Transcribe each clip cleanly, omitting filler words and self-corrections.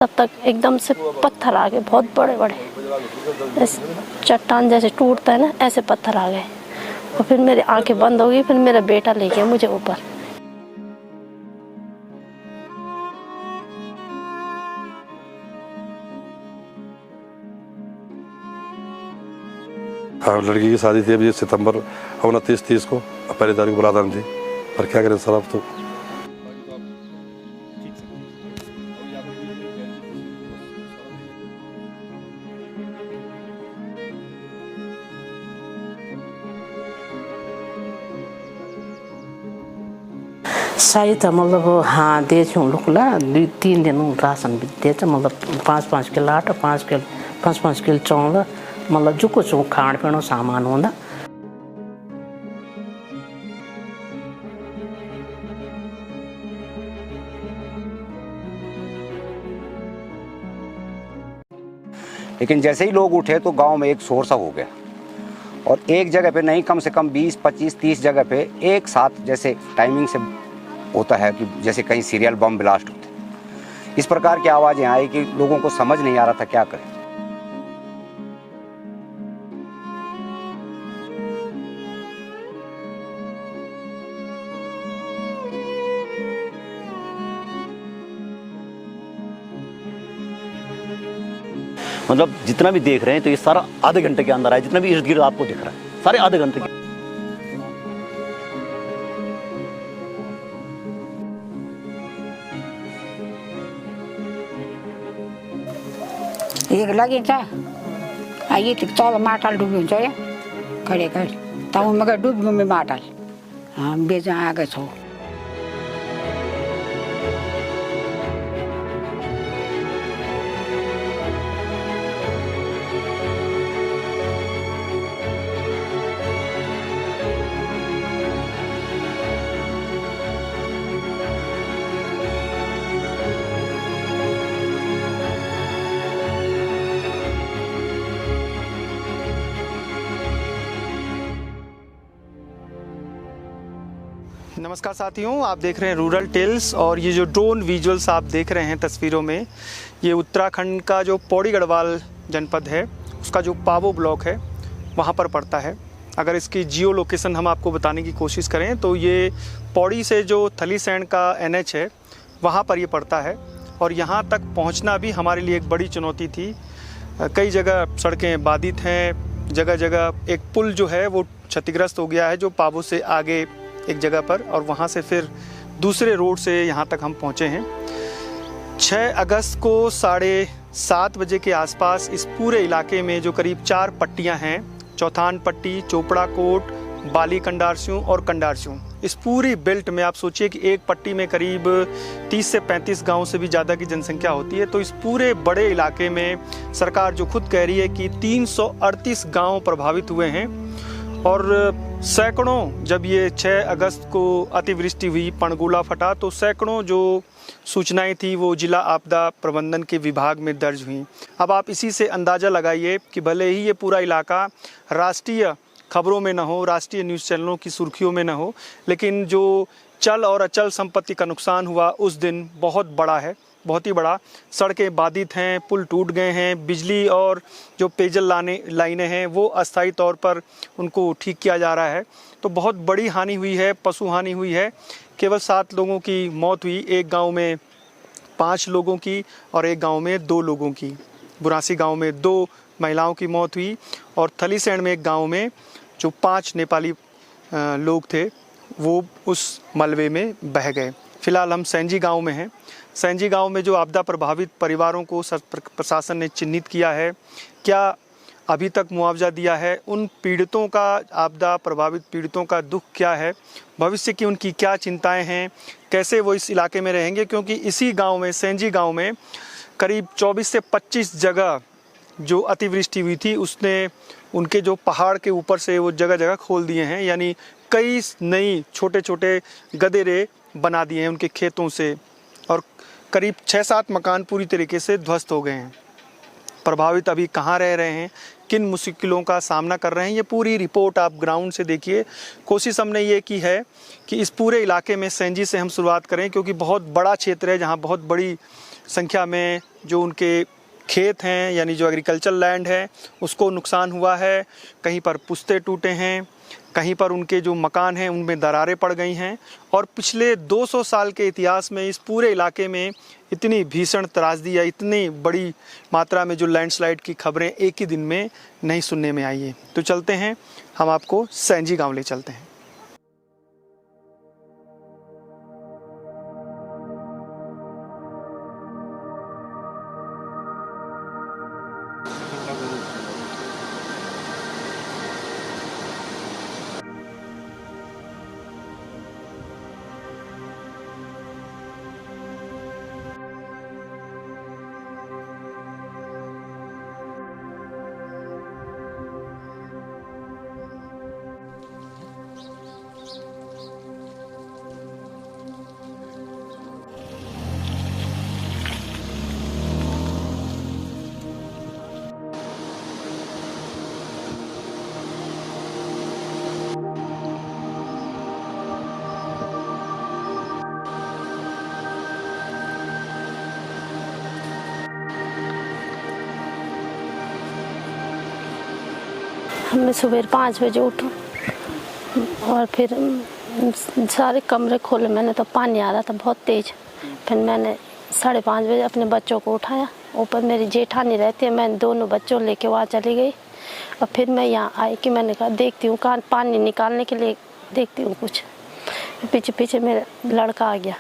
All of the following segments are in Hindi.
तब तक एकदम से पत्थर आ गए, बहुत बड़े बड़े, ऐसे चट्टान जैसे टूटता है ना, ऐसे पत्थर आ गए। और फिर मेरी आंखें बंद हो गई। फिर मेरा बेटा ले गया मुझे ऊपर। हाँ, लड़की की शादी थी अभी सितंबर 29-30 को, पहली तारीख को बुलाता थी, पर क्या करें सर अब तो। सही था, मतलब हाँ दे लोग ला 2-3 दिन राशन भी दे, मतलब 5-5 किलो आटा, 5-5 किलो चावल, मतलब जो कुछ खाण पीण सामान होंदा। लेकिन जैसे ही लोग उठे तो गांव में एक शोर सा हो गया, और एक जगह पे नहीं, कम से कम 20, 25, 30 जगह पे एक साथ, जैसे टाइमिंग से होता है कि जैसे कहीं सीरियल बम ब्लास्ट होते, इस प्रकार की आवाज़ें आई कि लोगों को समझ नहीं आ रहा था क्या करें। मतलब जितना भी देख रहे हैं तो ये सारा आधे घंटे के अंदर है, जितना भी इर्द गिर्द आपको दिख रहा है सारे आधे घंटे के। एक लगी था आइए तल माटल डुब्यो हुन्छ या कहिले कहिले ताउमा डुब्यो में माटल बेच आएको छौ। नमस्कार साथियों, आप देख रहे हैं रूरल टेल्स। और ये जो ड्रोन विजुअल्स आप देख रहे हैं तस्वीरों में, ये उत्तराखंड का जो पौड़ी गढ़वाल जनपद है उसका जो पावो ब्लॉक है वहाँ पर पड़ता है। अगर इसकी जियो लोकेशन हम आपको बताने की कोशिश करें तो ये पौड़ी से जो थलीसैंण का NH है वहाँ पर ये पड़ता है। और यहाँ तक पहुँचना भी हमारे लिए एक बड़ी चुनौती थी। कई जगह सड़कें बाधित हैं, जगह जगह एक पुल जो है वो क्षतिग्रस्त हो गया है जो पावो से आगे एक जगह पर, और वहाँ से फिर दूसरे रोड से यहाँ तक हम पहुँचे हैं। 6 अगस्त को 7:30 बजे के आसपास इस पूरे इलाके में जो करीब 4 पट्टियाँ हैं, चौथान पट्टी, चोपड़ा कोट, बाली कंडारसियों और कंडारसियों, इस पूरी बेल्ट में आप सोचिए कि एक पट्टी में करीब 30 से 35 गाँव से भी ज़्यादा की जनसंख्या होती है। तो इस पूरे बड़े इलाके में सरकार जो खुद कह रही है कि 338 गाँव प्रभावित हुए हैं। और सैकड़ों, जब ये 6 अगस्त को अतिवृष्टि हुई, पणगोला फटा, तो सैकड़ों जो सूचनाएं थी वो जिला आपदा प्रबंधन के विभाग में दर्ज हुई। अब आप इसी से अंदाज़ा लगाइए कि भले ही ये पूरा इलाका राष्ट्रीय खबरों में न हो, राष्ट्रीय न्यूज़ चैनलों की सुर्खियों में न हो, लेकिन जो चल और अचल संपत्ति का नुकसान हुआ उस दिन बहुत बड़ा है, बहुत ही बड़ा। सड़कें बाधित हैं, पुल टूट गए हैं, बिजली और जो पेयजल लाइनें हैं वो अस्थायी तौर पर उनको ठीक किया जा रहा है। तो बहुत बड़ी हानि हुई है, पशु हानि हुई है। केवल 7 लोगों की मौत हुई, एक गांव में 5 लोगों की और एक गांव में 2 लोगों की। बुरासी गांव में 2 महिलाओं की मौत हुई, और थलीसैंण में एक गाँव में जो 5 नेपाली लोग थे वो उस मलबे में बह गए। फिलहाल हम सैंजी गांव में हैं। सैंजी गांव में जो आपदा प्रभावित परिवारों को प्रशासन ने चिन्हित किया है, क्या अभी तक मुआवजा दिया है, उन पीड़ितों का, आपदा प्रभावित पीड़ितों का दुख क्या है, भविष्य की उनकी क्या चिंताएं हैं, कैसे वो इस इलाके में रहेंगे, क्योंकि इसी गांव में, सैंजी गांव में करीब 24 से 25 जगह जो अतिवृष्टि हुई थी उसने उनके जो पहाड़ के ऊपर से वो जगह जगह खोल दिए हैं, यानी कई नई छोटे छोटे गदेरे बना दिए हैं उनके खेतों से, और करीब 6-7 मकान पूरी तरीके से ध्वस्त हो गए हैं। प्रभावित अभी कहाँ रह रहे हैं, किन मुश्किलों का सामना कर रहे हैं, ये पूरी रिपोर्ट आप ग्राउंड से देखिए। कोशिश हमने ये की है कि इस पूरे इलाके में सैंजी से हम शुरुआत करें, क्योंकि बहुत बड़ा क्षेत्र है जहाँ बहुत बड़ी संख्या में जो उनके खेत हैं यानी जो एग्रीकल्चर लैंड है उसको नुकसान हुआ है। कहीं पर पुश्ते टूटे हैं, कहीं पर उनके जो मकान हैं उनमें दरारें पड़ गई हैं। और पिछले 200 साल के इतिहास में इस पूरे इलाके में इतनी भीषण त्रासदी या इतनी बड़ी मात्रा में जो लैंडस्लाइड की खबरें एक ही दिन में नहीं सुनने में आई है। तो चलते हैं, हम आपको सैंजी गांव ले चलते हैं। मैं सुबह 5 बजे उठूँ और फिर सारे कमरे खोले मैंने, तो पानी आ रहा था बहुत तेज़। फिर मैंने 5:30 बजे अपने बच्चों को उठाया। ऊपर मेरी जेठानी रहती है, मैं दोनों बच्चों लेके वहाँ चली गई। और फिर मैं यहाँ आई कि मैंने कहा देखती हूँ कहाँ पानी निकालने के लिए देखती हूँ कुछ। पीछे पीछे मेरा लड़का आ गया।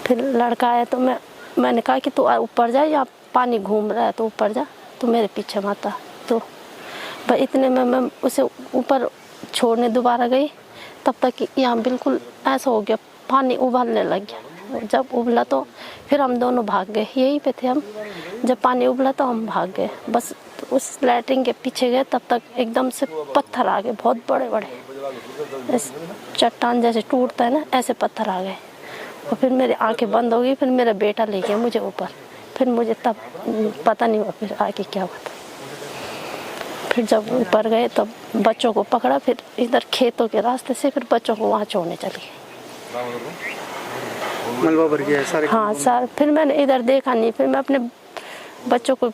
फिर लड़का आया तो मैंने कहा कि तू ऊपर जा, यहाँ पानी घूम रहा है तो ऊपर जा, तो मेरे पीछे मत आ। तो पर इतने में मैं उसे ऊपर छोड़ने दोबारा गई, तब तक यहाँ बिल्कुल ऐसा हो गया, पानी उबलने लग गया। जब उबला तो फिर हम दोनों भाग गए, यहीं पे थे हम। जब पानी उबला तो हम भाग गए, बस उस लैट्रिन के पीछे गए, तब तक एकदम से पत्थर आ गए, बहुत बड़े बड़े, चट्टान जैसे टूटता है ना, ऐसे पत्थर आ गए। और फिर मेरी आंखें बंद हो गई। फिर मेरा बेटा ले गया मुझे ऊपर। फिर मुझे तब पता नहीं हुआ फिर आगे क्या हुआ था। फिर जब ऊपर गए तब बच्चों को पकड़ा, फिर इधर खेतों के रास्ते से फिर बच्चों को वहाँ छोड़ने चली गई। मलबा भर गया है सारे? हाँ सर। फिर मैंने इधर देखा नहीं, फिर मैं अपने बच्चों को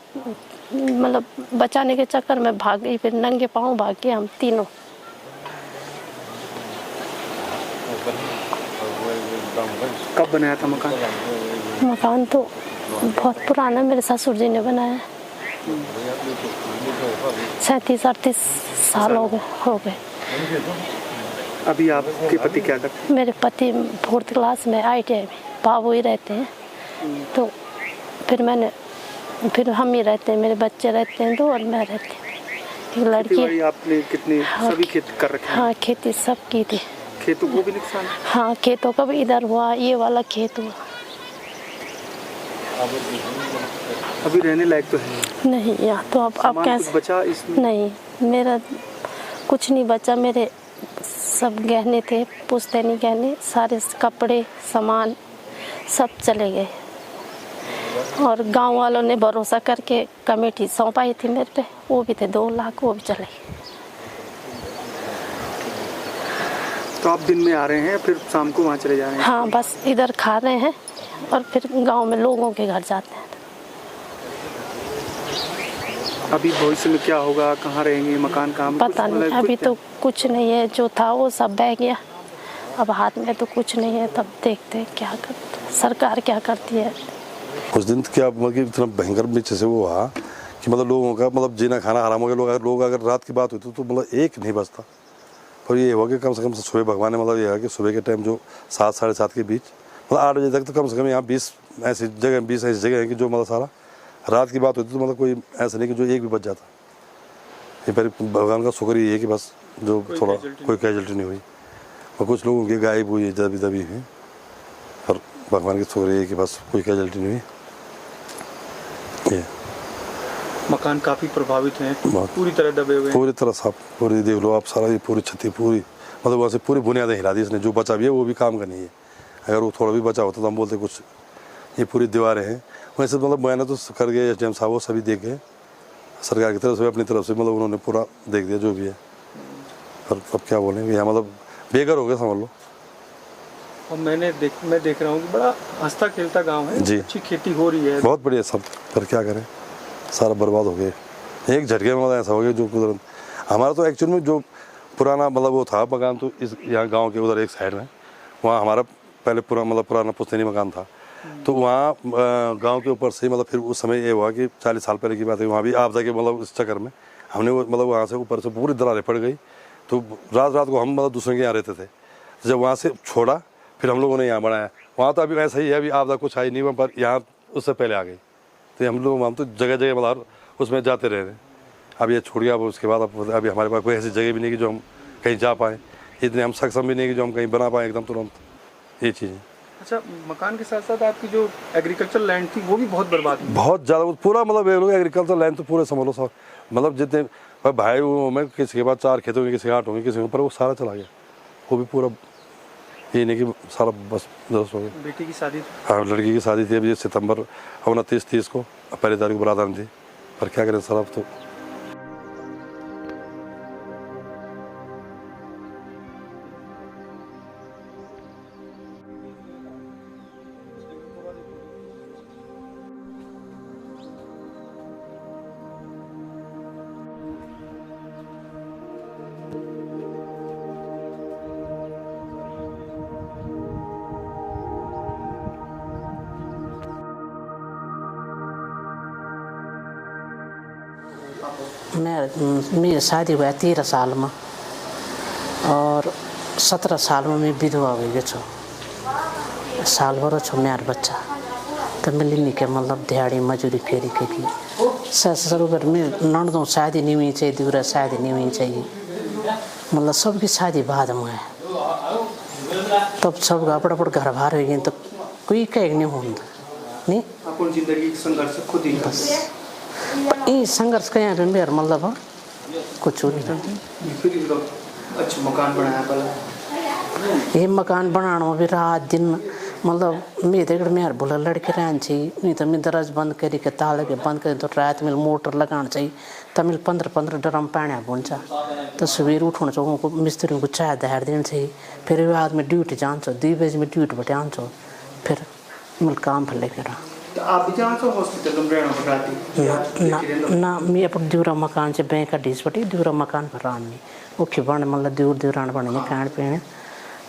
मतलब बचाने के चक्कर में भाग गई। फिर नंगे पाँव भाग गए हम तीनों। कब बनाया था मकान? मकान तो बहुत पुराना मेरे ससुर जी ने बनाया है। 37-38 साल हो गए। अभी आपके पति क्या करते हैं? मेरे पति 4th क्लास में ITI में बाबू ही रहते हैं। तो फिर हम ही रहते हैं, मेरे बच्चे रहते हैं 2 और मैं रहती हूँ। एक लड़की है। आपने कितने सभी खेत कर रखे हैं? हाँ खेती सब की थी। खेतों को भी नुकसान? हाँ खेतों का भी इधर हुआ, ये वाला खेत हुआ। अभी रहने लायक तो है नहीं यहाँ तो अब कैसे बचा इसमें? नहीं, मेरा कुछ नहीं बचा। मेरे सब गहने थे, पुश्तैनी गहने, सारे कपड़े सामान सब चले गए। और गांव वालों ने भरोसा करके कमेटी सौंपाई थी मेरे पे, वो भी थे 2 लाख, वो भी चले गए। तो आप दिन में आ रहे हैं, फिर शाम को वहाँ चले जा रहे हैं? हाँ बस इधर खा रहे हैं और फिर गांव में लोगों के घर जाते हैं। अभी भविष्य में क्या होगा, कहाँ रहेंगे, मकान कहाँ? पता नहीं, अभी तो कुछ नहीं है। जो था वो सब बह गया, अब हाथ में तो कुछ नहीं है। तब देखते हैं क्या करते, सरकार क्या करती है। उस दिन क्या मतलब इतना भयंकर नीचे से वो हुआ कि मतलब लोगों का मतलब जीना खाना हराम हो गया। लोग अगर रात की बात होती तो मतलब एक नहीं बचता। और ये हुआ कि कम से कम सुबह भगवान ने मतलब ये है कि सुबह के टाइम जो 7 साढ़े 7 के बीच मतलब 8 बजे तक तो कम से कम यहाँ 20 ऐसी जगह है कि जो मतलब सारा रात की बात होती तो मतलब कोई ऐसा नहीं कि जो एक भी बच जाता। ये पर भगवान का शुक्र ये है कि बस जो थोड़ा कोई कैजुअलिटी नहीं हुई। और कुछ लोगों की गायब हुई दबी हुई, और भगवान की शुक्र ये है कि बस कोई कैजुअलिटी नहीं हुई। ये मकान काफी प्रभावित हैं, पूरी तरह दबे हुए हैं। पूरी तरह साफ, पूरी देख लो आप, सारा ये पूरी क्षति पूरी मतलब वैसे पूरी बुनियादें हिला दी इसने। जो बचा भी है वो भी काम का नहीं है। अगर वो थोड़ा भी बचा होता तो हम बोलते कुछ। ये पूरी दीवारें हैं वैसे मतलब मैंने तो कर गए, SDM साहब वो सभी देख गए सरकार की तरफ से, अपनी तरफ से मतलब उन्होंने पूरा देख दिया जो भी है। और अब क्या बोलेंगे, यहाँ मतलब बेघर हो गए समझ लो। और मैं देख रहा हूँ कि बड़ा हंसता खेलता गांव है, जी। अच्छी खेती हो रही है। बहुत बढ़िया सब, पर क्या करें, सारा बर्बाद हो गए एक झटके में। मतलब ऐसा हो गया जो कुदरत। हमारा तो एक्चुअल में जो पुराना मतलब वो था मकान, तो इस यहाँ गांव के उधर एक साइड में, वहाँ हमारा पहले पुराना पुश्तैनी मकान था। तो वहाँ गांव के ऊपर से मतलब फिर उस समय ये हुआ कि 40 साल पहले की बात है, वहाँ भी आपदा के मतलब इस चक्कर में हमने वो मतलब वहाँ से ऊपर से पूरी दरारें पड़ गई। तो रात को हम मतलब दूसरे के यहाँ रहते थे। तो जब वहाँ से छोड़ा फिर हम लोगों ने यहाँ बनाया। वहाँ तो अभी वैसा ही है, अभी आपदा कुछ आई नहीं वहाँ पर, यहाँ उससे पहले आ गई। तो हम तो जगह मतलब उसमें जाते रहे थे। अब ये छूट गया, अब उसके बाद अब अभी हमारे पास कोई ऐसी जगह भी नहीं कि जो हम कहीं जा पाएँ, इतने हम सक्षम भी नहीं कि जो हम कहीं बना पाएँ एकदम तुरंत, ये चीज़ है। अच्छा, मकान के साथ साथ आपकी जो एग्रीकल्चर लैंड थी वो भी बहुत बर्बाद हुई। बहुत ज़्यादा पूरा मतलब एग्रीकल्चर लैंड तो पूरे समझ लो सब, मतलब जितने भाई में किसी के पास 4 खेत होंगे, किसी के 8 होंगे, किसी के ऊपर, वो सारा चला गया। वो भी पूरा ये नहीं कि सारा बस दस्त हो गया। बेटी की शादी? हाँ, लड़की की शादी थी अभी सितंबर 29-30 को, पहली तारीख को बरात थी। पर क्या करें सर, अब तो मेरी शादी हुआ 13 साल में और 17 साल में मैं विधवा हो गई छो। साल भर छो मेरा बच्चा तो मिलने के मतलब दिहाड़ी मजूरी फेरी के की ससुर में नंदों शादी नहीं हुई चाहिए, दूसरा शादी नहीं हुई चाहिए, मतलब सबकी शादी बाद में है। तब सब अपना घर बाहर हो गए तो कोई कह नहीं होता नहीं। अपन जिंदगी संघर्ष खुद ही बस ये संघर्ष का यहाँ मेरा मतलब कुछ नहीं। अच्छा मकान बनाया पहले, ये मकान बनाने में भी रात दिन मतलब मेरे मेरे बोला लड़के रहना चाहिए, नहीं तो मैं दरवाजा बंद करी के ताले के बंद करी तो रात में मोटर लगाना चाहिए। तब मिल 15 ड्रम पानी बुनचा तो सवेरे उठना चाहिए, उनको मिस्त्रियों को चाय दहाड़ देना चाहिए। फिर बाद में ड्यूटी जान छो, 2 बजे में ड्यूटी बटे आन छो, फिर मिल काम पर लेकर तो आप भी जान छो हॉस्पिटल में रहना पड़ती ना मैं अपन दूरा मकान से बैंक का डिस बटी दूरा मकान पर रानी वो खिबण मतलब दूर आने पड़े खाने पीने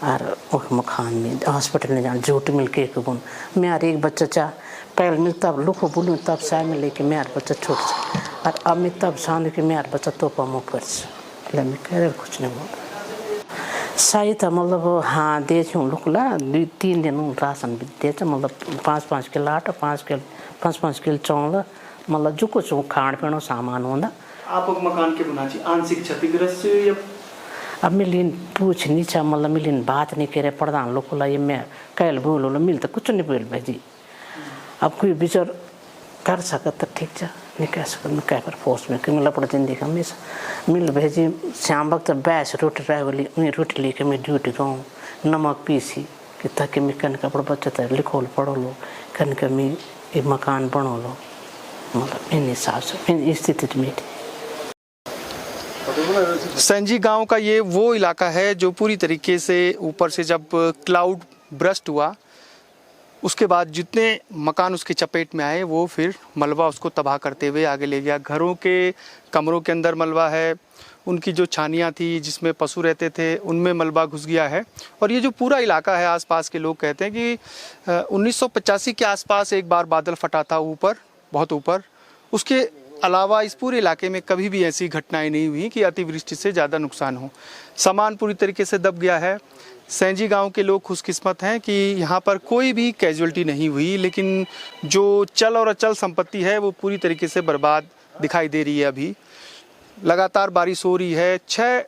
और मकान में हॉस्पिटल में जाना झूठ मिल के बुन मेरा एक बच्चा चाह पहले मिल तब लुको बोलूँ तब शायद में लेके मेरा बच्चा छोट से और अब मैं तब शान के मेरा बच्चा तोपा मुँह पर मैं कह रहे कुछ नहीं बोल सहायता मतलब हाँ दे लुकला 2-3 दिन राशन भी दे मतलब 5-5 किलो आटा 5-5 किलो चावल मतलब जो कुछ खाण पीणो सामान होता। आप मकान के बनाची आंशिक क्षतिग्रस्त या अब मिलीन पूछ नहीं चा मतलब मिलीन बात नहीं करे प्रधान लोग ये मैं कैल बोलो मिलता कुछ नहीं बोल भाई। अब कोई विचार कर सकत तो ठीक जा नहीं कह सकत मैं कह पर फोर्स में कि मिला पड़ा जिंदगी हमेशा मिल भेजी शाम वक्त बैस रोटी रावली मैं रोटी लेके मैं ड्यूटी गाऊँ नमक पीसी कि ताकि मैं कन का बच्चा था लिखो पढ़ो लो कन का मैं ये मकान बनो लो मतलब इन हिसाब से इन स्थिति में। संजी गांव का ये वो इलाका है जो पूरी तरीके से ऊपर से जब क्लाउड ब्रस्ट हुआ उसके बाद जितने मकान उसके चपेट में आए वो फिर मलबा उसको तबाह करते हुए आगे ले गया। घरों के कमरों के अंदर मलबा है, उनकी जो छानियाँ थी जिसमें पशु रहते थे उनमें मलबा घुस गया है। और ये जो पूरा इलाका है आसपास के लोग कहते हैं कि 1985 के आसपास एक बार बादल फटा था ऊपर बहुत ऊपर, उसके अलावा इस पूरे इलाके में कभी भी ऐसी घटनाएं नहीं हुई कि अतिवृष्टि से ज़्यादा नुकसान हो। सामान पूरी तरीके से दब गया है। सैंजी गांव के लोग खुशकिस्मत हैं कि यहाँ पर कोई भी कैजुअल्टी नहीं हुई, लेकिन जो चल और अचल संपत्ति है वो पूरी तरीके से बर्बाद दिखाई दे रही है। अभी लगातार बारिश हो रही है। 6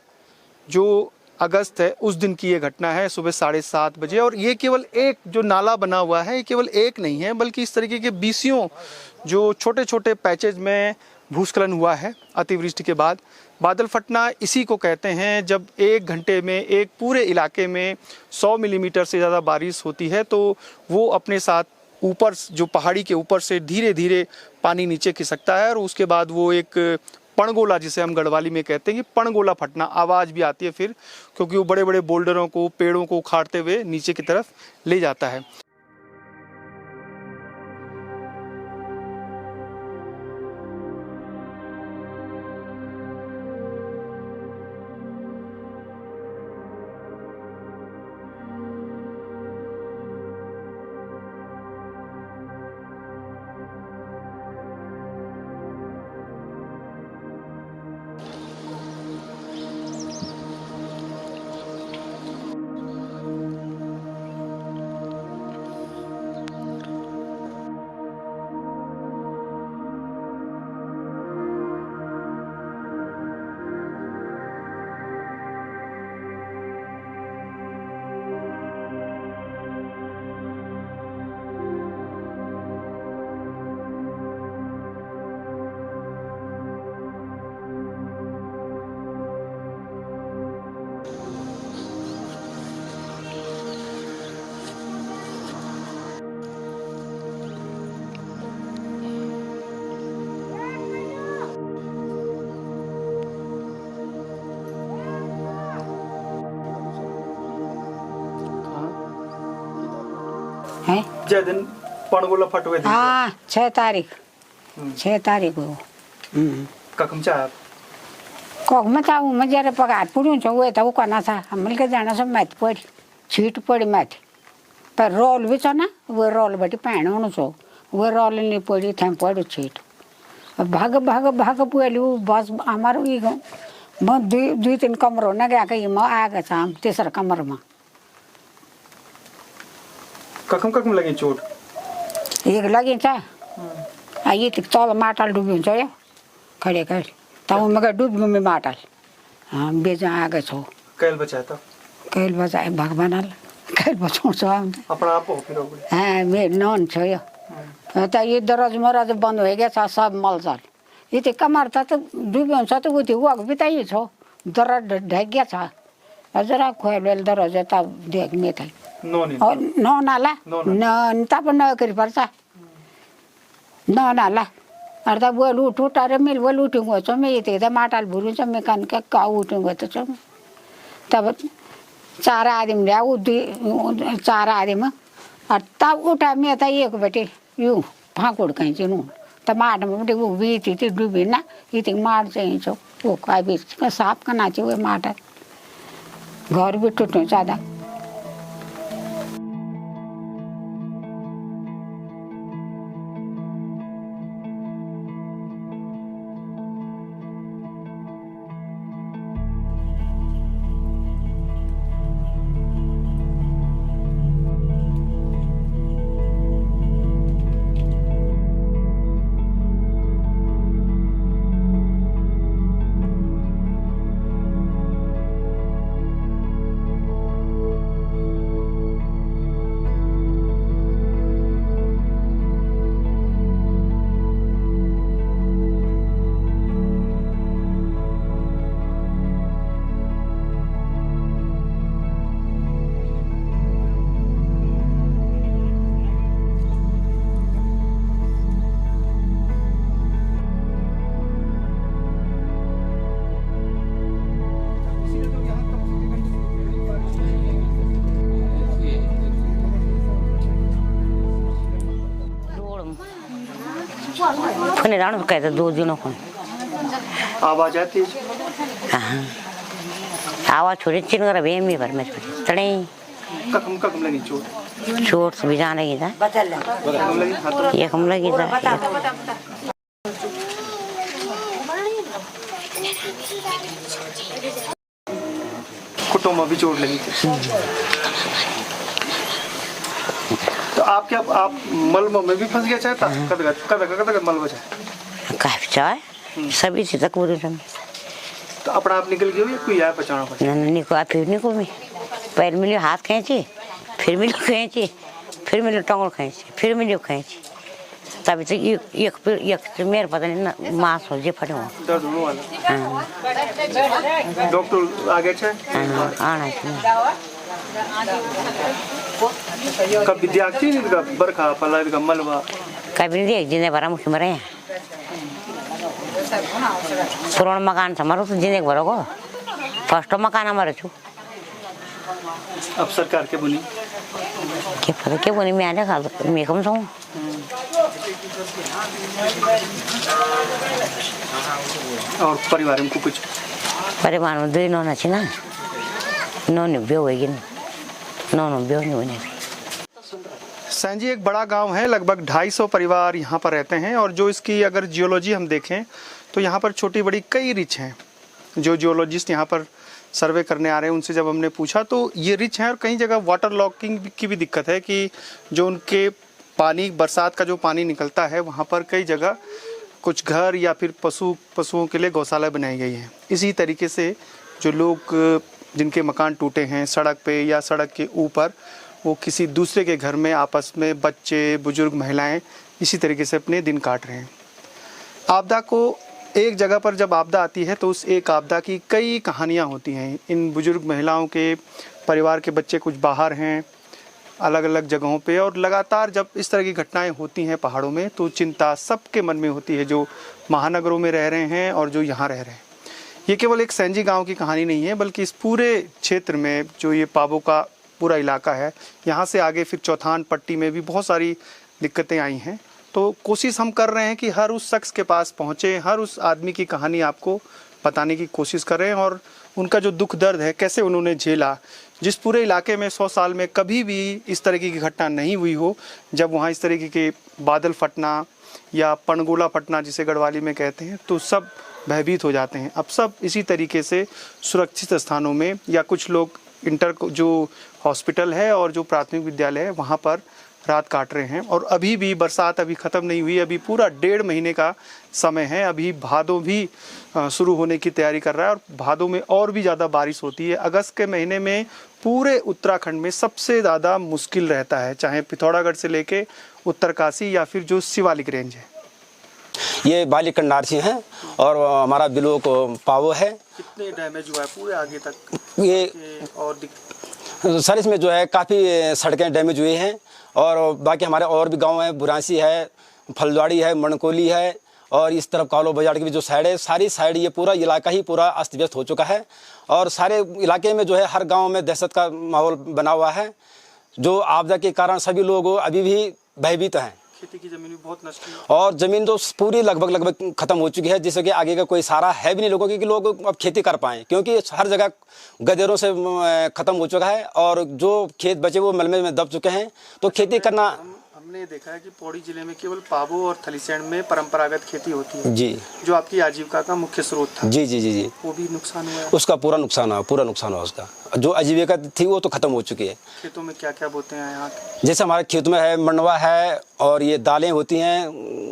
जो अगस्त है उस दिन की ये घटना है सुबह 7:30 बजे। और ये केवल एक जो नाला बना हुआ है ये केवल एक नहीं है बल्कि इस तरीके के 20 जो छोटे छोटे पैचेज में भूस्खलन हुआ है अतिवृष्टि के बाद। बादल फटना इसी को कहते हैं जब 1 घंटे में एक पूरे इलाके में 100 मिलीमीटर से ज़्यादा बारिश होती है तो वो अपने साथ ऊपर जो पहाड़ी के ऊपर से धीरे धीरे पानी नीचे खिसकता है और उसके बाद वो एक पणगोला जिसे हम गढ़वाली में कहते हैं कि पणगोला फटना आवाज़ भी आती है फिर, क्योंकि वो बड़े बड़े बोल्डरों को, पेड़ों को उखाड़ते हुए नीचे की तरफ ले जाता है। हैं जय दिन पणगोला फटवे दिन हाँ 6 तारीख 6 तारीख हो ककम चाह कोक में था मैं जरा पगार पुड़ूं छो वो था वो करना था हमल के जाना सब मैथ पड़ी छीट पड़ी मैथ पर रोल भी था ना वो रोल बटी पैण होना छो वो रोल नहीं पड़ी थे पड़ी छीट भाग भाग भाग पुएलू बस हमारो ये मैं 2-3 कमरों ना गया कि मैं आ गया था तीसरा कमर में ककम ककम लगी चोट एक लगी था ये तल माटल डुबी हुन्छ या खड़े खड़े तब मैं डुब में माटल हाँ बेच आ गए छो कैल बचाया था कैल बचाए भगवान कैल बचाउँछ अपना आप हो फिर हाँ मेरो नन छ यो त ये दरज मरज बंद हो गया छ सब मलजल ये कमर त डुबी हुन्छ त उति वक बिताइ छो दरज ढक गया छ जरा खोल दरज त देख में था नो नाला न तब न करी पर्छ न नाला अर्धा बोल उठ अरे मिल बोल उठूंगा तो मैं ये तो माटाल भूलूँ तो मैं कान का काऊ उठूंगा तो चल तब 4 आदमी लिया वो 4 आदमी और तब उठा मैं था एक बेटे यूँ फाँकुड़ कहीं चुनूँ तब माट में बेटे वो भी थी डूबी ना ये मार चाहिए छो वो का भी साफ करना चाहिए माटा घर भी टूटूँ ज़्यादा फने राणो कहते 2 दिनों को आवाज आती है हाँ आवाज छोड़ी चिन कर बेम में भर में तड़े ककम ककम लगी चोट चोट से भी जाने की था ककम लगी हाथ ये कम लगी था घुटनों में भी चोट लगी थी तो आप क्या आप मलबे में भी फंस गया चाहता कद मलबा चाहे काफी चाहे सभी चीज़ तक पूरी रही तो अपना आप निकल गया या कोई आया बचाना पड़ा नहीं निको फिर निको में पैर मिले हाथ खींची फिर मिले खींची फिर मिले टंगल खींची फिर मिले खींची तभी तो एक मेरे पता नहीं ना मांस हो जे फटे हो दर्द होने वाला डॉक्टर आ गए थे आना चाहिए कब विद्यार्थी नहीं का बरखा पला का मलबा कभी नहीं देख जिन्हें बड़ा मुख्य मरे हैं पुरानो मकान छ हमारो तो जिंदगी भर को फर्स्ट मकान हमारे छु अब सरकार के बोली के पता के बोनी मैं आने खाल मैं कम छूं और परिवार में कुछ परिवार में दुई नौना छी ना नौनी ब्यो होगी नौनो ब्यो नहीं होने सैंजी एक बड़ा गांव है, लगभग 250 परिवार यहाँ पर रहते हैं। और जो इसकी अगर जियोलॉजी हम देखें तो यहाँ पर छोटी बड़ी कई रिच हैं। जो जियोलॉजिस्ट यहाँ पर सर्वे करने आ रहे हैं उनसे जब हमने पूछा तो ये रिच हैं। और कई जगह वाटर लॉकिंग की भी दिक्कत है कि जो उनके पानी बरसात का जो पानी निकलता है वहाँ पर कई जगह कुछ घर या फिर पशुओं के लिए गौशाला बनाई गई है। इसी तरीके से जो लोग जिनके मकान टूटे हैं सड़क पे या सड़क के ऊपर, वो किसी दूसरे के घर में आपस में बच्चे बुजुर्ग महिलाएं इसी तरीके से अपने दिन काट रहे हैं। आपदा को एक जगह पर जब आपदा आती है तो उस एक आपदा की कई कहानियां होती हैं। इन बुजुर्ग महिलाओं के परिवार के बच्चे कुछ बाहर हैं अलग अलग जगहों पे, और लगातार जब इस तरह की घटनाएं होती हैं पहाड़ों में तो चिंता सबके मन में होती है, जो महानगरों में रह रहे हैं और जो यहाँ रह रहे हैं। ये केवल एक सैंजी गाँव की कहानी नहीं है, बल्कि इस पूरे क्षेत्र में जो ये पाबो का पूरा इलाका है, यहाँ से आगे फिर चौथान पट्टी में भी बहुत सारी दिक्कतें आई हैं। तो कोशिश हम कर रहे हैं कि हर उस शख्स के पास पहुँचे, हर उस आदमी की कहानी आपको बताने की कोशिश करें और उनका जो दुख दर्द है कैसे उन्होंने झेला। जिस पूरे इलाके में 100 साल में कभी भी इस तरीके की घटना नहीं हुई हो, जब वहाँ इस तरीके के बादल फटना या पनगोला फटना जिसे गढ़वाली में कहते हैं, तो सब भयभीत हो जाते हैं। अब सब इसी तरीके से सुरक्षित स्थानों में या कुछ लोग जो हॉस्पिटल है और जो प्राथमिक विद्यालय है वहाँ पर रात काट रहे हैं। और अभी भी बरसात अभी ख़त्म नहीं हुई, अभी पूरा 1.5 महीने का समय है। अभी भादों भी शुरू होने की तैयारी कर रहा है और भादों में और भी ज़्यादा बारिश होती है। अगस्त के महीने में पूरे उत्तराखंड में सबसे ज़्यादा मुश्किल रहता है, चाहे पिथौरागढ़ से लेके उत्तरकाशी या फिर जो शिवालिक रेंज है। ये बालिक कंडारसी हैं और हमारा बिलो को पावो है। कितने डैमेज हुआ है पूरे आगे तक? ये और सर इसमें जो है काफ़ी सड़कें डैमेज हुई हैं और बाकी हमारे और भी गांव हैं, बुरांसी है, फलवाड़ी है, मणकोली है और इस तरफ कालो बाजार की भी जो साइड है, सारी साइड ये पूरा इलाका ही पूरा अस्त व्यस्त हो चुका है। और सारे इलाके में जो है हर गाँव में दहशत का माहौल बना हुआ है, जो आपदा के कारण सभी लोग अभी भी भयभीत हैं। खेती की जमीन भी बहुत नष्ट हुई और ज़मीन तो पूरी लगभग ख़त्म हो चुकी है, जिससे कि आगे का कोई सहारा है भी नहीं लोगों की कि लोग अब खेती कर पाएँ, क्योंकि हर जगह गदेरों से ख़त्म हो चुका है और जो खेत बचे वो मलबे में दब चुके हैं। तो खेती करना हमने देखा है कि पौड़ी जिले में केवल पाबो और थलीसैंण में परंपरागत खेती होती है जी, जो आपकी आजीविका का मुख्य स्रोत था। जी जी जी जी, वो भी नुकसान हुआ है? उसका पूरा नुकसान हुआ उसका। जो आजीविका थी वो तो ख़त्म हो चुकी है। खेतों में क्या क्या बोते हैं यहाँ? जैसे हमारे खेत में है मंडवा है और ये दालें होती हैं,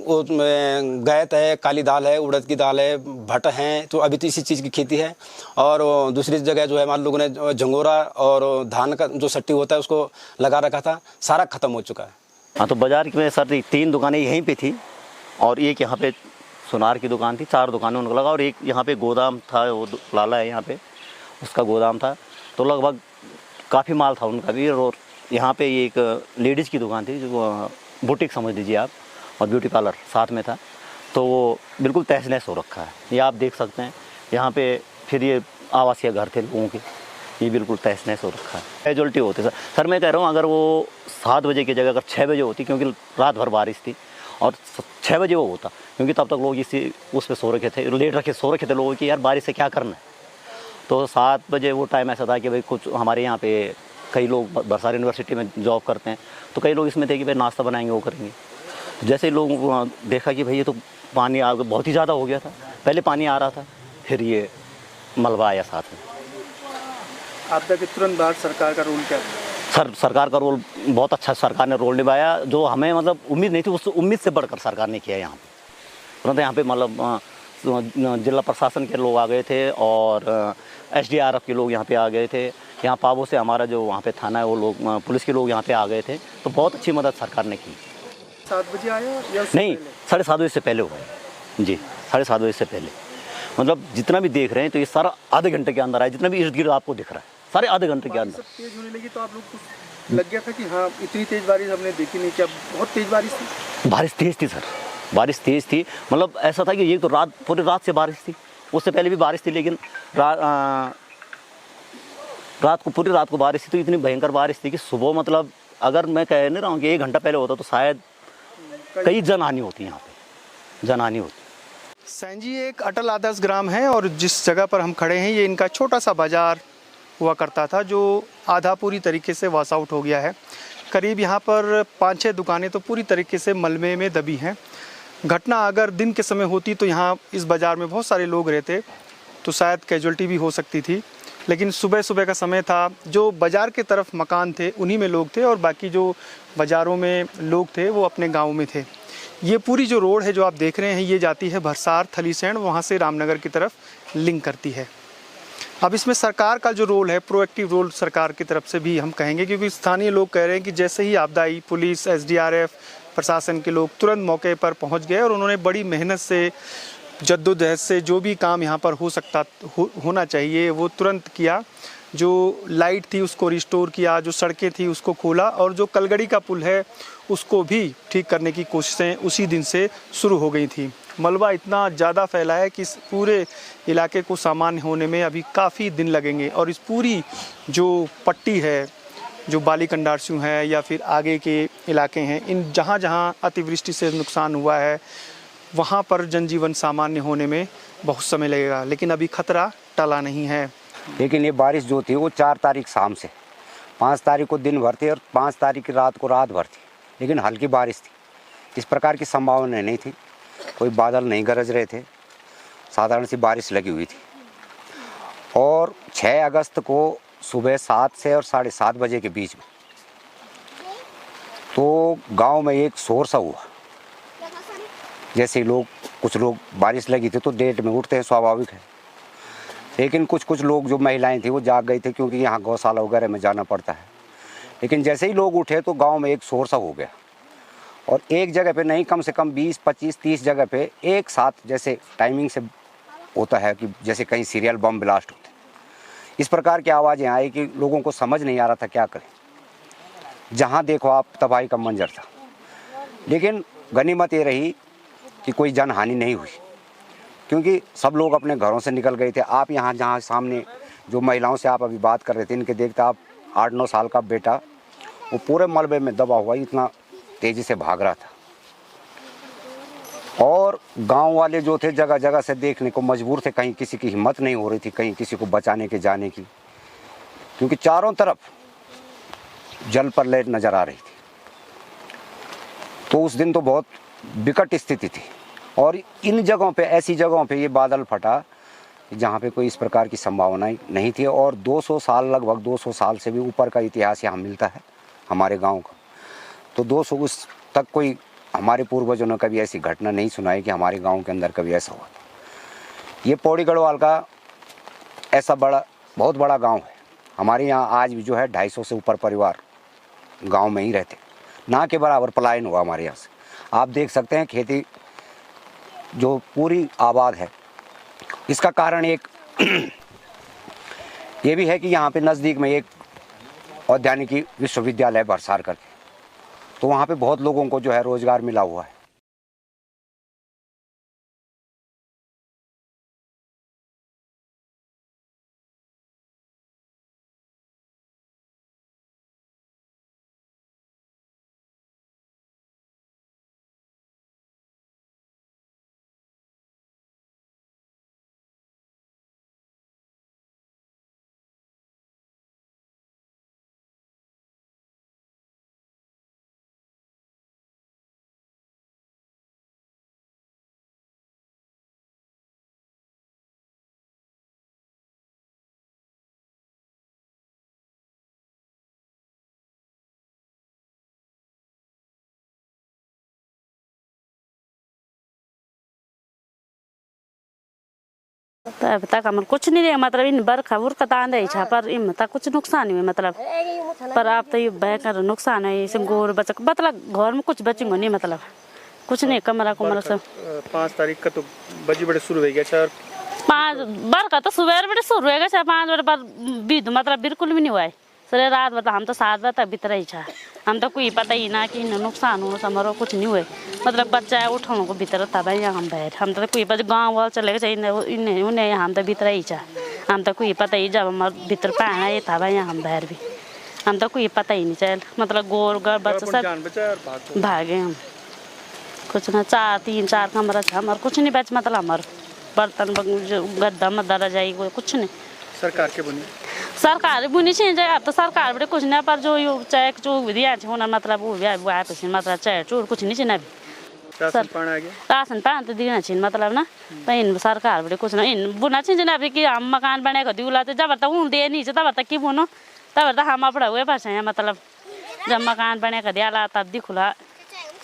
वो गैत है, काली दाल है, उड़द की दाल है, भट हैं, तो अभी तो इसी चीज़ की खेती है। और दूसरी जगह जो है हमारे लोगों ने झंगोरा और धान का जो सट्टी होता है उसको लगा रखा था, सारा ख़त्म हो चुका है। हाँ, तो बाज़ार में सर 3 दुकानें यहीं पे थी और एक यहाँ पे सुनार की दुकान थी, 4 दुकानें उनको लगा और एक यहाँ पे गोदाम था, वो लाला है यहाँ पे, उसका गोदाम था। तो लगभग काफ़ी माल था उनका भी। और यहाँ पे एक लेडीज़ की दुकान थी, जो बुटीक समझ लीजिए आप, और ब्यूटी पार्लर साथ में था। तो वो बिल्कुल तहस नहस हो रखा है, ये आप देख सकते हैं यहाँ पे। फिर ये आवासीय घर थे लोगों के, ये बिल्कुल तहस नहस हो रखा है। कैजुअल्टी होती सर मैं कह रहा हूँ, अगर वो 7 बजे की जगह अगर 6 बजे होती, क्योंकि रात भर बारिश थी, और 6 बजे वो होता, क्योंकि तब तक लोग इसी उस पर सो रखे थे, लेट सो रखे थे लोगों की, यार बारिश से क्या करना है। तो 7 बजे वो टाइम ऐसा था कि भाई कुछ हमारे यहाँ पे कई लोग बरसात यूनिवर्सिटी में जॉब करते हैं, तो कई लोग इसमें थे कि भाई नाश्ता बनाएंगे वो करेंगे। जैसे ही लोग देखा कि भाई ये तो पानी बहुत ही ज़्यादा हो गया था, पहले पानी आ रहा था, फिर ये मलबा आया साथ में। आपदा के तुरंत बाद सरकार का रोल क्या था? सर सरकार का रोल बहुत अच्छा सरकार ने रोल निभाया, जो हमें मतलब उम्मीद नहीं थी, उस उम्मीद से बढ़कर सरकार ने किया यहाँ पे। तुरंत यहाँ पे मतलब जिला प्रशासन के लोग आ गए थे और SDRF के लोग यहाँ पे आ गए थे। यहाँ पाबो से हमारा जो वहाँ पे थाना है वो लोग, पुलिस के लोग यहाँ पे आ गए थे। तो बहुत अच्छी मदद सरकार ने की। 7 बजे आया या नहीं, 7:30 बजे से पहले हुआ जी, 7:30 बजे से पहले। मतलब जितना भी देख रहे हैं तो ये सारा आधे घंटे के अंदर आया, जितना भी इर्द गिर्द आपको दिख रहा है सारे आधे घंटे के अंदर। तेज होने लगी तो आप लोग को लग गया था कि हाँ इतनी तेज बारिश हमने देखी नहीं, क्या बहुत तेज बारिश थी? बारिश तेज थी सर, बारिश तेज़ थी, मतलब ऐसा था कि ये तो पूरी रात से बारिश थी, उससे पहले भी बारिश थी, लेकिन रात को पूरी रात को बारिश थी, तो इतनी भयंकर बारिश थी कि सुबह मतलब अगर मैं कह नहीं रहा हूँ कि 1 घंटा पहले होता तो शायद कई जनहानि होती, यहाँ पे जनहानि होती। सैंजी एक अटल आदर्श ग्राम है और जिस जगह पर हम खड़े हैं ये इनका छोटा सा बाज़ार हुआ करता था, जो आधा पूरी तरीके से वॉश आउट हो गया है। करीब यहाँ पर 5-6 दुकानें तो पूरी तरीके से मलबे में दबी हैं। घटना अगर दिन के समय होती तो यहाँ इस बाज़ार में बहुत सारे लोग रहते तो शायद कैजुअल्टी भी हो सकती थी, लेकिन सुबह सुबह का समय था, जो बाज़ार के तरफ मकान थे उन्हीं में लोग थे और बाकी जो बाज़ारों में लोग थे वो अपने गाँव में थे। ये पूरी जो रोड है जो आप देख रहे हैं ये जाती है भरसार थलीसैंण, वहाँ से रामनगर की तरफ लिंक करती है। अब इसमें सरकार का जो रोल है, प्रोएक्टिव रोल सरकार की तरफ से भी हम कहेंगे, क्योंकि स्थानीय लोग कह रहे हैं कि जैसे ही आपदा आई पुलिस, SDRF, प्रशासन के लोग तुरंत मौके पर पहुंच गए और उन्होंने बड़ी मेहनत से, जद्दोजहद से जो भी काम यहाँ पर होना चाहिए वो तुरंत किया। जो लाइट थी उसको रिस्टोर किया, जो सड़कें थी उसको खोला और जो कलगड़ी का पुल है उसको भी ठीक करने की कोशिशें उसी दिन से शुरू हो गई थी। मलबा इतना ज़्यादा फैला है कि इस पूरे इलाके को सामान्य होने में अभी काफ़ी दिन लगेंगे और इस पूरी जो पट्टी है, जो बाली कंडारसू है या फिर आगे के इलाके हैं, इन जहाँ जहाँ अतिवृष्टि से नुकसान हुआ है वहाँ पर जनजीवन सामान्य होने में बहुत समय लगेगा, लेकिन अभी खतरा टला नहीं है। लेकिन ये बारिश जो थी वो 4 तारीख शाम से 5 तारीख को दिन भर थी और 5 तारीख की रात को रात भर थी, लेकिन हल्की बारिश थी। इस प्रकार की संभावना नहीं थी, कोई बादल नहीं गरज रहे थे, साधारण सी बारिश लगी हुई थी। और 6 अगस्त को सुबह 7 से और 7:30 बजे के बीच में तो गांव में एक शोर सा हुआ, जैसे कुछ लोग बारिश लगी थी तो डेट में उठते हैं, स्वाभाविक है, लेकिन कुछ लोग जो महिलाएं थी वो जाग गई थी क्योंकि यहाँ गौशाला वगैरह में जाना पड़ता है। लेकिन जैसे ही लोग उठे तो गांव में एक शोर सा हो गया और एक जगह पे नहीं, कम से कम 20, 25, 30 जगह पे एक साथ, जैसे टाइमिंग से होता है कि जैसे कहीं सीरियल बम ब्लास्ट होते, इस प्रकार की आवाज़ें आई कि लोगों को समझ नहीं आ रहा था क्या करें। जहाँ देखो आप तबाही का मंजर था, लेकिन गनीमत ये रही कि कोई जनहानि नहीं हुई क्योंकि सब लोग अपने घरों से निकल गए थे। आप यहाँ जहाँ सामने जो महिलाओं से आप अभी बात कर रहे थे, इनके देखते आप 8-9 साल का बेटा वो पूरे मलबे में दबा हुआ इतना तेज़ी से भाग रहा था और गांव वाले जो थे जगह जगह से देखने को मजबूर थे, कहीं किसी की हिम्मत नहीं हो रही थी कहीं किसी को बचाने के जाने की, क्योंकि चारों तरफ जल प्रलय नज़र आ रही थी। तो उस दिन तो बहुत विकट स्थिति थी और इन जगहों पे, ऐसी जगहों पे ये बादल फटा जहाँ पे कोई इस प्रकार की संभावना नहीं थी। और 200 साल, लगभग 200 साल से भी ऊपर का इतिहास यहाँ मिलता है हमारे गांव का। तो 200 उस तक कोई हमारे पूर्वजों ने कभी ऐसी घटना नहीं सुनाई कि हमारे गांव के अंदर कभी ऐसा हुआ था। ये पौड़ी गढ़वाल का ऐसा बहुत बड़ा गांव है। हमारे यहाँ आज भी जो है 250 से ऊपर परिवार गांव में ही रहते, ना के बराबर पलायन हुआ हमारे यहाँ से। आप देख सकते हैं खेती जो पूरी आबाद है। इसका कारण एक ये भी है कि यहाँ पे नज़दीक में एक औद्यानिकी विश्वविद्यालय भरसार करके, तो वहाँ पे बहुत लोगों को जो है रोजगार मिला हुआ है। अब तक हमारे कुछ नहीं रहे, मतलब इन बरखा उरका तांदा ही छा, पर इन तक कुछ नुकसान नहीं हुआ, मतलब पर आप तो ये भयंकर नुकसान है। इसे गोर बचक मतलब घर में कुछ बचेंगे नहीं, मतलब कुछ नहीं, कमरा कुमरा सब। 5 तारीख का तो बजी बड़े शुरू हो गया सर। 5 बरखा तो सुबह बड़े शुरू हो गया 5 बजे पर बीत मतलब बिल्कुल भी नहीं हुआ है। सरे रात बता हम तो 7 बजे तक भीतर ही छा हम तो कोई पता ही ना कि नुकसान हो हमारा कुछ नहीं हुए मतलब बच्चा उठाने को भीतर तब यहाँ हम बैठ हम तो कोई पता गाँव वाल चले गए इन्हें उन्हें हम तो भीतर ही छा हम तो कोई पता ही जब हमारे भीतर पाना ये तब यहाँ हम बाहर भी हम तो कोई पता ही नहीं चल मतलब गोर गर बच्चा सब भागे हम कुछ ना 3-4 कमरा था हमारा कुछ नहीं बच मतलब हमारे बर्तन गद्दा मद्दा रजाई कुछ नहीं सरकार बुनी छे जाए अब तो सरकार बड़े कुछ नहीं पर जो यो चेक जो विधिया छे होना मतलब वो आए पे मतलब चाहे चोर कुछ नहीं छे ना राशन पान तो दिना छे मतलब ना पर सरकार बड़े कुछ ना इन बुना छे ना कि हम मकान बनेको दिउला तो जब तक उन दे नहीं छे तब तक की बुनो तब तक हम अपना हुए पास है मतलब जब मकान बनेको दियाला तब दिखुला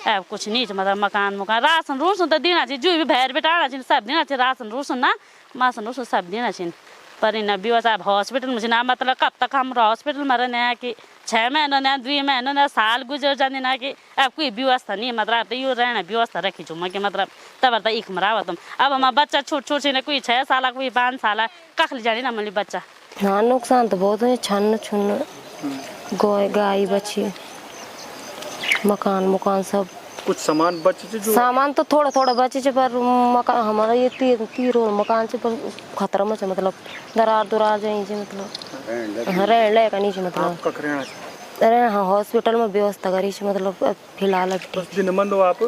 अब कुछ नहीं मतलब मकान राशन रूसन तो देना चाहिए जो भी भैर बेटा सब देना चाहिए राशन रूसन ना मासन रूसन सब देना चाहिए पर इन व्यवस्था अब हॉस्पिटल में ना मतलब कब तक हम हॉस्पिटल में रहने कि 6 महीनों ने 2 महीनों ने साल गुजर जाने ना कि अब कोई व्यवस्था नहीं मतलब तो यो रहना व्यवस्था रखी छो मैं कि मतलब तब तक एक मरावा तुम अब हमारा बच्चा छोट से कोई 6 साल कोई 5 साल कख ले जाने ना मतलब बच्चा। हाँ नुकसान तो बहुत है छन छुन गाय बची मकान सब कुछ सामान बचे जो सामान तो थोड़ा बचे पर मकान हमारा ये तीर मकान से पर खतरा में मतलब दरार जाए मतलब रहने लायक नहीं मतलब अरे हाँ हॉस्पिटल में व्यवस्था करी मतलब फिलहाल आप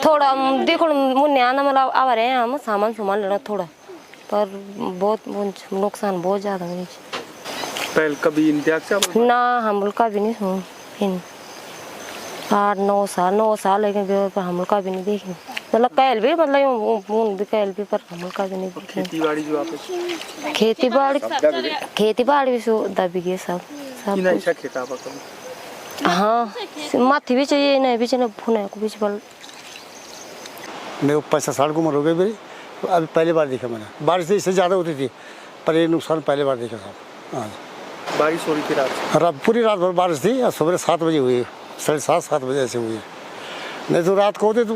थोड़ा देखो मुन्ने आना मतलब आ रहे हैं हम सामान लेना थोड़ा पर बहुत नुकसान बहुत ज़्यादा नहीं पहले कभी ना हम का भी नहीं सुन 8-9 साल लेकिन पर हम का भी नहीं देखे मतलब कैल भी मतलब कैल भी पर हम का भी नहीं देखे खेती बाड़ी भी सो दबी गए सब हाँ माथी भी चाहिए नहीं भी चाहिए भुने को बीच बल मेरे 5 साल की उम्र हो गई मेरी अभी पहली बार देखा मैंने बारिश इससे ज़्यादा होती थी पर ये नुकसान पहली बार देखा साहब। हाँ बारिश हो रही थी रात पूरी रात भर बारिश थी और सुबह 7 बजे हुई 7:30-7 बजे ऐसे हुई नहीं तो रात को होते तो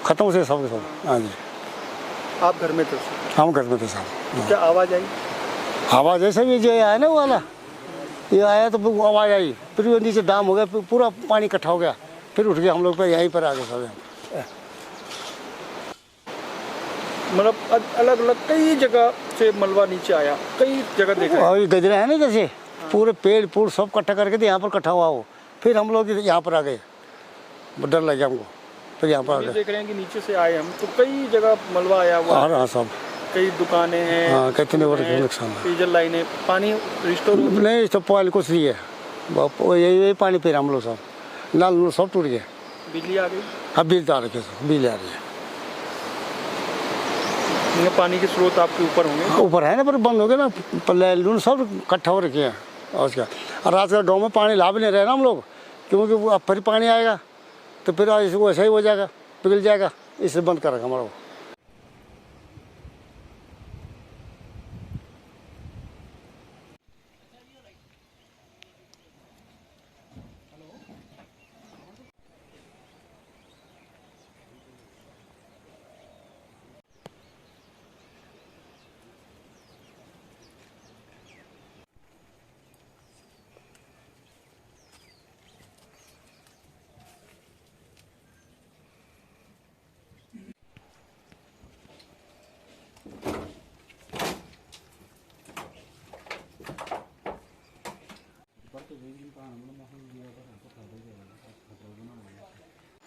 ख़त्म हो सब के सब। हाँ जी आप घर में थे? हम घर में थे साहब। क्या आवाज़ आई? आवाज़ ऐसे भी जो आया ना वो वाला ये आया तो आवाज़ आई फिर वो नीचे डाम हो गया पूरा पानी इकट्ठा हो गया फिर उठ गया हम लोग पर यहीं पर आ गए सब। मतलब अलग अलग कई जगह से मलबा नीचे आया कई जगह देखा और गजरा है ना जैसे पूरे पेड़ पूड़ सब इकट्ठा करके तो यहाँ पर इकट्ठा हुआ हो फिर हम लोग यहाँ पर आ गए डर लग गया हमको फिर यहाँ पर आ गए। देख रहे हैं कि नीचे से आए हम तो कई जगह मलबा आया हुआ। हाँ सब कई दुकानें हैं। हाँ कितने वर्ष नुकसान डीजल लाइनें पानी रिस्टोर नहीं तो पॉइल कुछ नहीं है यही पानी पी रहे हम लोग सब नल सब टूट गए। बिजली आ गई? अब बिजली आ रही है बिजली आ रही है। पानी के स्रोत आपके ऊपर होंगे? ऊपर है ना पर बंद हो गए ना पर सब इकट्ठा हो रखे हैं और उसका और रात का गाँव में पानी ला भी नहीं रहे ना हम लोग क्योंकि अब फिर पानी आएगा तो फिर वैसा ही हो जाएगा पिघल जाएगा इसलिए बंद कर रखा हमारा।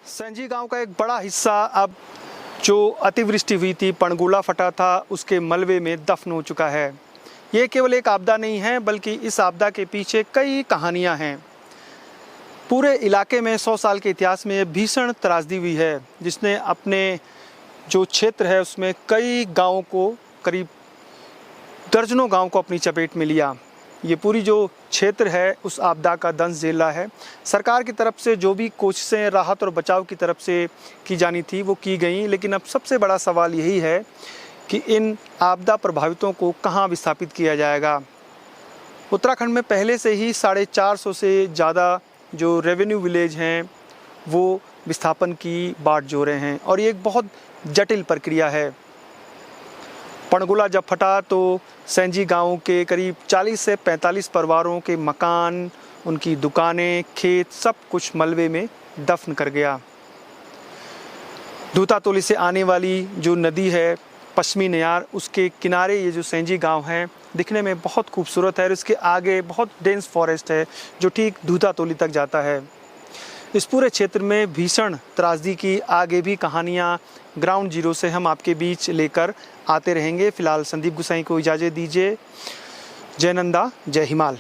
संजी गांव का एक बड़ा हिस्सा अब जो अतिवृष्टि हुई थी पणगोला फटा था उसके मलबे में दफन हो चुका है। ये केवल एक आपदा नहीं है बल्कि इस आपदा के पीछे कई कहानियां हैं। पूरे इलाके में 100 साल के इतिहास में भीषण त्रासदी हुई है जिसने अपने जो क्षेत्र है उसमें कई गांवों को करीब दर्जनों गांव को अपनी चपेट में लिया। ये पूरी जो क्षेत्र है उस आपदा का दंश झेल रहा है। सरकार की तरफ से जो भी कोशिशें राहत और बचाव की तरफ से की जानी थी वो की गई, लेकिन अब सबसे बड़ा सवाल यही है कि इन आपदा प्रभावितों को कहाँ विस्थापित किया जाएगा। उत्तराखंड में पहले से ही 450 से ज़्यादा जो रेवेन्यू विलेज हैं वो विस्थापन की बाट जो रहे हैं और ये एक बहुत जटिल प्रक्रिया है। पणगुला जब फटा तो सेंजी गांव के करीब 40 से 45 परिवारों के मकान, उनकी दुकानें, खेत सब कुछ मलबे में दफन कर गया। धूतातोली से आने वाली जो नदी है पश्चिमी नयार, उसके किनारे ये जो सेंजी गांव है दिखने में बहुत खूबसूरत है और इसके आगे बहुत डेंस फॉरेस्ट है जो ठीक धूतातोली तक जाता है। इस पूरे क्षेत्र में भीषण त्रासदी की आगे भी कहानियाँ ग्राउंड जीरो से हम आपके बीच लेकर आते रहेंगे। फिलहाल संदीप गुसाई को इजाज़त दीजिए। जय नंदा, जय हिमाल।